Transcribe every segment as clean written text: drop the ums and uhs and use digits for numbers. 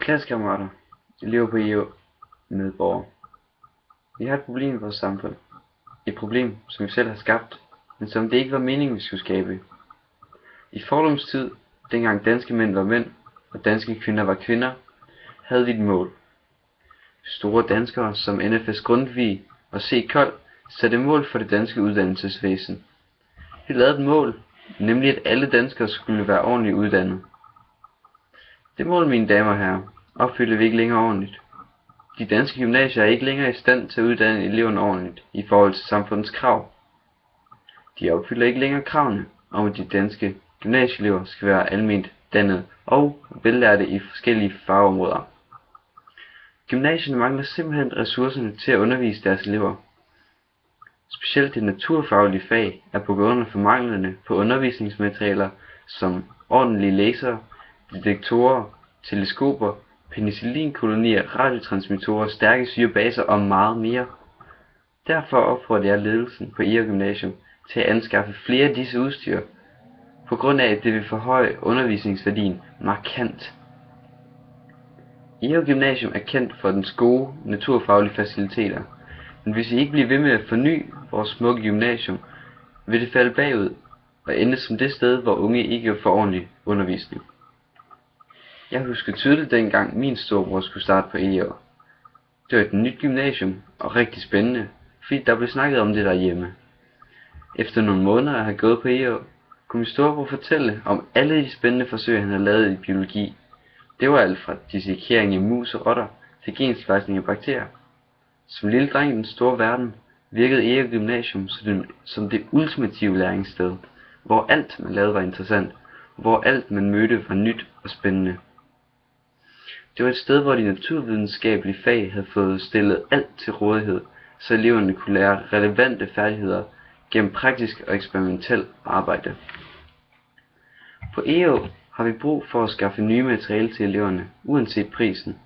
Klassekammerater, elever på EO, medborgere. Vi har et problem i vores samfund. Et problem, som vi selv har skabt, men som det ikke var meningen, vi skulle skabe. I fordoms tid, dengang danske mænd var mænd, og danske kvinder var kvinder, havde vi et mål. Store danskere som N.F.S. Grundtvig og C. Kold satte mål for det danske uddannelsesvæsen. Vi lavede et mål, nemlig at alle danskere skulle være ordentligt uddannet. Det mål, mine damer og herrer, opfylder vi ikke længere ordentligt. De danske gymnasier er ikke længere i stand til at uddanne eleverne ordentligt i forhold til samfundets krav. De opfylder ikke længere kravene om, at de danske gymnasieelever skal være alment dannet og vellærte i forskellige fagområder. Gymnasierne mangler simpelthen ressourcerne til at undervise deres elever. Specielt det naturfaglige fag er på grund af manglerne på undervisningsmaterialer som ordentlige lasere, detektorer, teleskoper, penicillinkolonier, radiotransmittorer, stærke syrebaser og meget mere. Derfor opfordrer jeg ledelsen på EO Gymnasium til at anskaffe flere af disse udstyr, på grund af at det vil forhøje undervisningsværdien markant. EO Gymnasium er kendt for dens gode naturfaglige faciliteter, men hvis vi ikke bliver ved med at forny vores smukke gymnasium, vil det falde bagud og ende som det sted, hvor unge ikke får ordentlig undervisning. Jeg husker tydeligt dengang min storebror skulle starte på EO. Det var et nyt gymnasium og rigtig spændende, fordi der blev snakket om det derhjemme. Efter nogle måneder at have gået på EO, kunne min storebror fortælle om alle de spændende forsøg, han havde lavet i biologi. Det var alt fra dissekering af mus og rotter til gensplejsning af bakterier. Som lille dreng i den store verden virkede EO Gymnasium som det ultimative læringssted, hvor alt man lavede var interessant, hvor alt man mødte var nyt og spændende. Det var et sted, hvor de naturvidenskabelige fag havde fået stillet alt til rådighed, så eleverne kunne lære relevante færdigheder gennem praktisk og eksperimentel arbejde. På EO har vi brug for at skaffe nye materiale til eleverne, uanset prisen,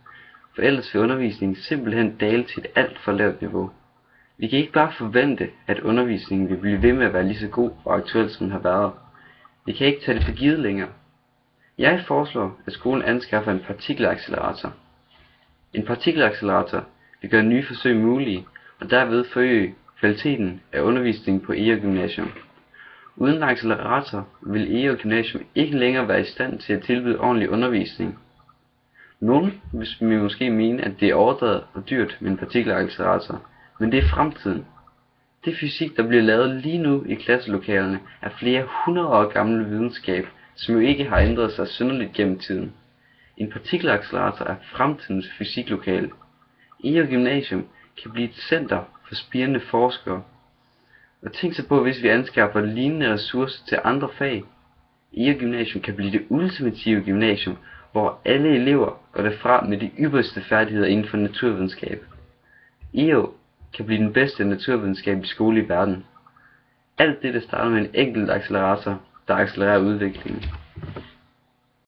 for ellers vil undervisningen simpelthen dale til et alt for lavt niveau. Vi kan ikke bare forvente, at undervisningen vil blive ved med at være lige så god og aktuel, som den har været. Vi kan ikke tage det for givet længere. Jeg foreslår, at skolen anskaffer en partikelaccelerator. En partikelaccelerator vil gøre nye forsøg mulige, og derved forøge kvaliteten af undervisningen på EO Gymnasium. Uden en accelerator vil EO Gymnasium ikke længere være i stand til at tilbyde ordentlig undervisning. Nogen vil måske mene, at det er overdrevet og dyrt med en partikelaccelerator, men det er fremtiden. Det fysik, der bliver lavet lige nu i klasselokalerne, er flere 100 år gammel videnskab, som jo ikke har ændret sig synderligt gennem tiden. En partikelaccelerator er fremtidens fysiklokale. EO Gymnasium kan blive et center for spirende forskere. Og tænk så på, hvis vi anskaffer lignende ressourcer til andre fag. EO Gymnasium kan blive det ultimative gymnasium, hvor alle elever går derfra med de ypperste færdigheder inden for naturvidenskab. EO kan blive den bedste naturvidenskabelige skole i verden. Alt det, der starter med en enkelt accelerator, der accelererer udviklingen.